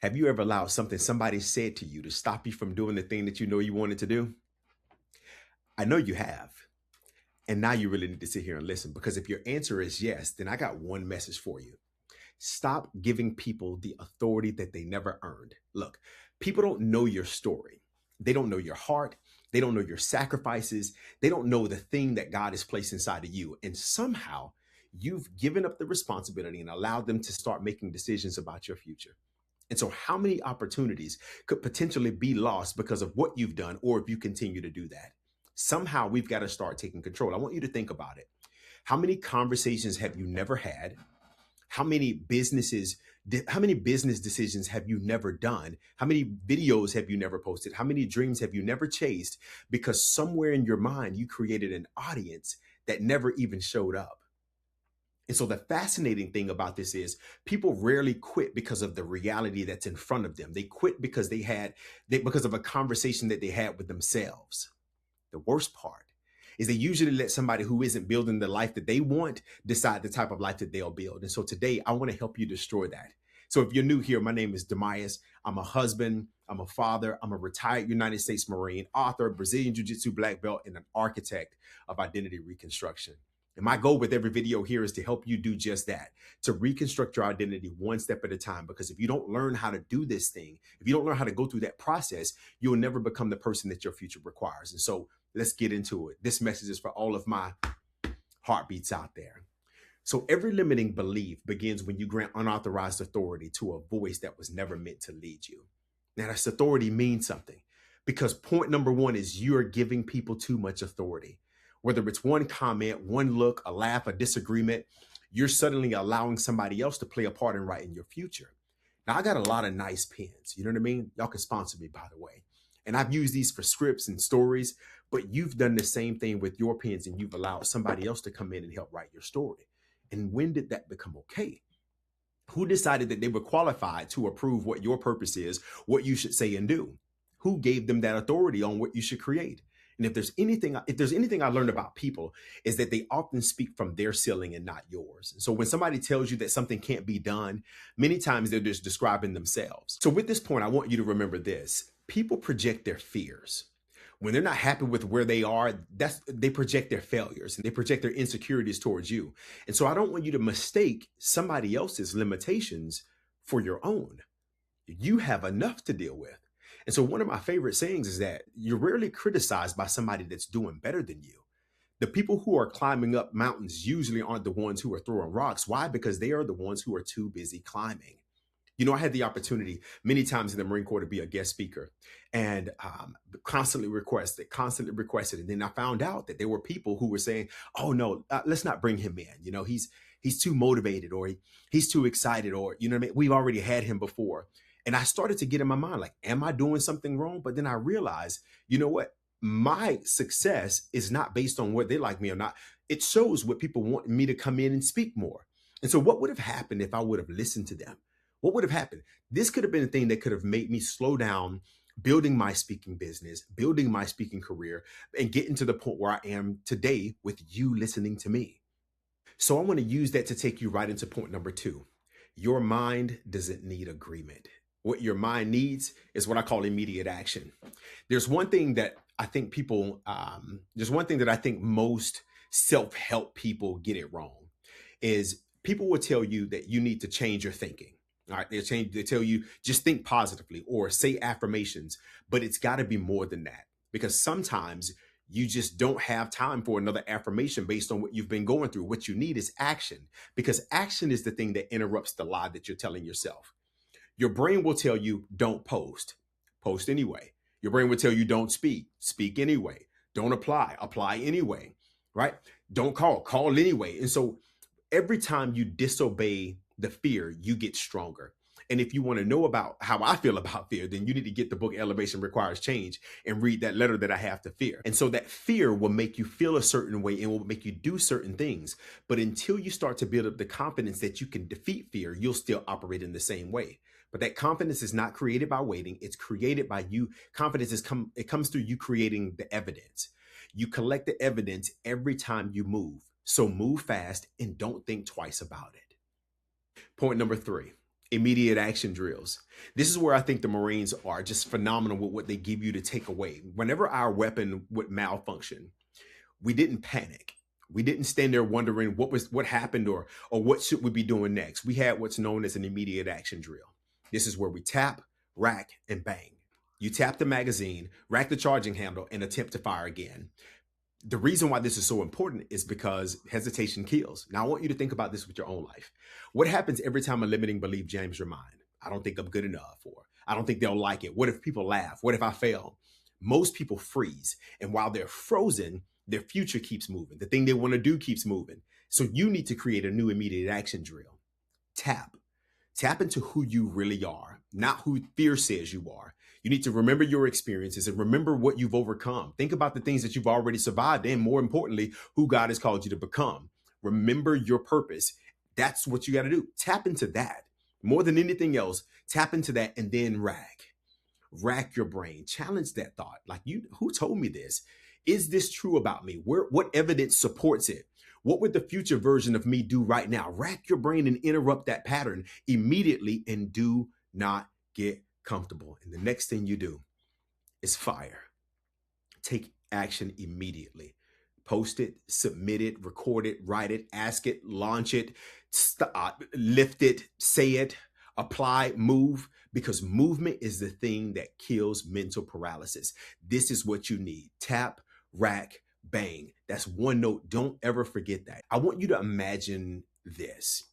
Have you ever allowed something somebody said to you to stop you from doing the thing that you know you wanted to do? I know you have. And now you really need to sit here and listen, because if your answer is yes, then I got one message for you. Stop giving people the authority that they never earned. Look, people don't know your story. They don't know your heart. They don't know your sacrifices. They don't know the thing that God has placed inside of you. And somehow you've given up the responsibility and allowed them to start making decisions about your future. And so, how many opportunities could potentially be lost because of what you've done, or if you continue to do that? Somehow, we've got to start taking control. I want you to think about it. How many conversations have you never had? How many how many business decisions have you never done? How many videos have you never posted? How many dreams have you never chased? Because somewhere in your mind, you created an audience that never even showed up. And so the fascinating thing about this is people rarely quit because of the reality that's in front of them. They quit because because of a conversation that they had with themselves. The worst part is they usually let somebody who isn't building the life that they want decide the type of life that they'll build. And so today I want to help you destroy that. So if you're new here, my name is Demias. I'm a husband, I'm a father, I'm a retired United States Marine, author, Brazilian Jiu-Jitsu black belt, and an architect of identity reconstruction. And my goal with every video here is to help you do just that, to reconstruct your identity one step at a time. Because if you don't learn how to do this thing, if you don't learn how to go through that process, you'll never become the person that your future requires. And so let's get into it. This message is for all of my heartbeats out there. So every limiting belief begins when you grant unauthorized authority to a voice that was never meant to lead you. Now, this authority means something, because point number one is you're giving people too much authority. Whether it's one comment, one look, a laugh, a disagreement, you're suddenly allowing somebody else to play a part in writing your future. Now, I got a lot of nice pens. You know what I mean? Y'all can sponsor me, by the way. And I've used these for scripts and stories, but you've done the same thing with your pens, and you've allowed somebody else to come in and help write your story. And when did that become okay? Who decided that they were qualified to approve what your purpose is, what you should say and do? Who gave them that authority on what you should create? And if there's anything I learned about people, is that they often speak from their ceiling and not yours. So when somebody tells you that something can't be done, many times they're just describing themselves. So with this point, I want you to remember this. People project their fears. When they're not happy with where they are, they project their failures and they project their insecurities towards you. And so I don't want you to mistake somebody else's limitations for your own. You have enough to deal with. And so one of my favorite sayings is that you're rarely criticized by somebody that's doing better than you. The people who are climbing up mountains usually aren't the ones who are throwing rocks. Why? Because they are the ones who are too busy climbing. I had the opportunity many times in the Marine Corps to be a guest speaker, and constantly requested. And then I found out that there were people who were saying, "Oh no, let's not bring him in. He's too motivated, or he's too excited, or you know what I mean. We've already had him before." And I started to get in my mind, like, am I doing something wrong? But then I realized, you know what? My success is not based on whether they like me or not. It shows what people want me to come in and speak more. And so, what would have happened if I would have listened to them? What would have happened? This could have been a thing that could have made me slow down building my speaking business, building my speaking career, and getting to the point where I am today with you listening to me. So I want to use that to take you right into point number two. Your mind doesn't need agreement. What your mind needs is what I call immediate action. There's one thing that there's one thing that I think most self help people get it wrong, is people will tell you that you need to change your thinking. All right, they tell you just think positively or say affirmations, but it's got to be more than that, because sometimes you just don't have time for another affirmation based on what you've been going through. What you need is action, because action is the thing that interrupts the lie that you're telling yourself. Your brain will tell you don't post anyway. Your brain will tell you don't speak anyway. Don't apply anyway, right? Don't call anyway. And so every time you disobey the fear, you get stronger. And if you want to know about how I feel about fear, then you need to get the book Elevation Requires Change and read that letter that I have to fear. And so that fear will make you feel a certain way and will make you do certain things. But until you start to build up the confidence that you can defeat fear, you'll still operate in the same way. But that confidence is not created by waiting. It's created by you. It comes through you creating the evidence. You collect the evidence every time you move. So move fast and don't think twice about it. Point number three. Immediate action drills. This is where I think the Marines are just phenomenal with what they give you to take away. Whenever our weapon would malfunction, we didn't panic. We didn't stand there wondering what happened or what should we be doing next. We had what's known as an immediate action drill. This is where we tap, rack, and bang. You tap the magazine, rack the charging handle, and attempt to fire again. The reason why this is so important is because hesitation kills. Now, I want you to think about this with your own life. What happens every time a limiting belief jams your mind? I don't think I'm good enough, or I don't think they'll like it. What if people laugh? What if I fail? Most people freeze. And while they're frozen, their future keeps moving. The thing they want to do keeps moving. So you need to create a new immediate action drill. Tap. Tap into who you really are, not who fear says you are. You need to remember your experiences and remember what you've overcome. Think about the things that you've already survived and, more importantly, who God has called you to become. Remember your purpose. That's what you got to do. Tap into that. More than anything else, tap into that and then rack your brain. Challenge that thought. Like, who told me this? Is this true about me? What evidence supports it? What would the future version of me do right now? Rack your brain and interrupt that pattern immediately, and do not get comfortable. And the next thing you do is fire. Take action immediately. Post it, submit it, record it, write it, ask it, launch it, lift it, say it, apply, move, because movement is the thing that kills mental paralysis. This is what you need. Tap, rack, bang. That's one note. Don't ever forget that. I want you to imagine this.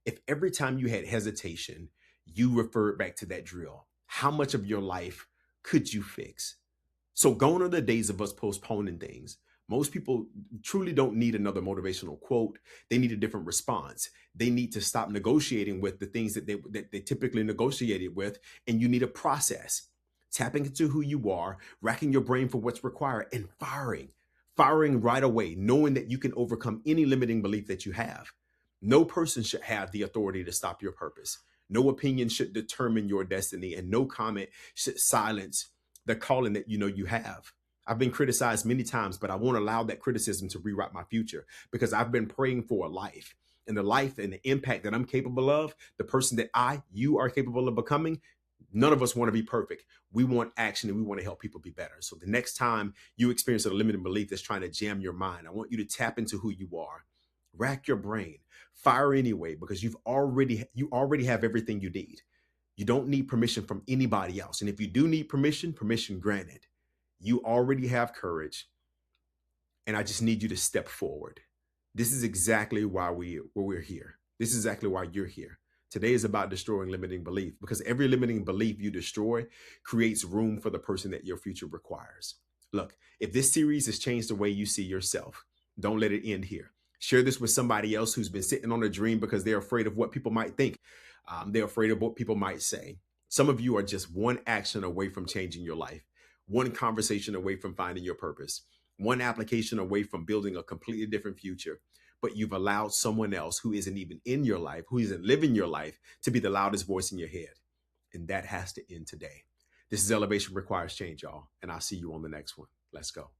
If every time you had hesitation, you referred back to that drill, how much of your life could you fix? So gone are the days of us postponing things. Most people truly don't need another motivational quote. They need a different response. They need to stop negotiating with the things that they typically negotiated with, and you need a process. Tapping into who you are, racking your brain for what's required, and firing right away, knowing that you can overcome any limiting belief that you have. No person should have the authority to stop your purpose. No opinion should determine your destiny, and no comment should silence the calling that you know you have. I've been criticized many times, but I won't allow that criticism to rewrite my future, because I've been praying for a life, and the life and the impact that I'm capable of, the person that you are capable of becoming. None of us want to be perfect. We want action, and we want to help people be better. So the next time you experience a limiting belief that's trying to jam your mind, I want you to tap into who you are, rack your brain, fire anyway, because you already have everything you need. You don't need permission from anybody else. And if you do need permission granted. You already have courage, and I just need you to step forward. This is exactly why we're here. This is exactly why you're here. Today is about destroying limiting belief, because every limiting belief you destroy creates room for the person that your future requires. Look, if this series has changed the way you see yourself, don't let it end here. Share this with somebody else who's been sitting on a dream because they're afraid of what people might think. They're afraid of what people might say. Some of you are just one action away from changing your life, one conversation away from finding your purpose, one application away from building a completely different future. But you've allowed someone else who isn't even in your life, who isn't living your life, to be the loudest voice in your head. And that has to end today. This is Elevation Requires Change, y'all. And I'll see you on the next one. Let's go.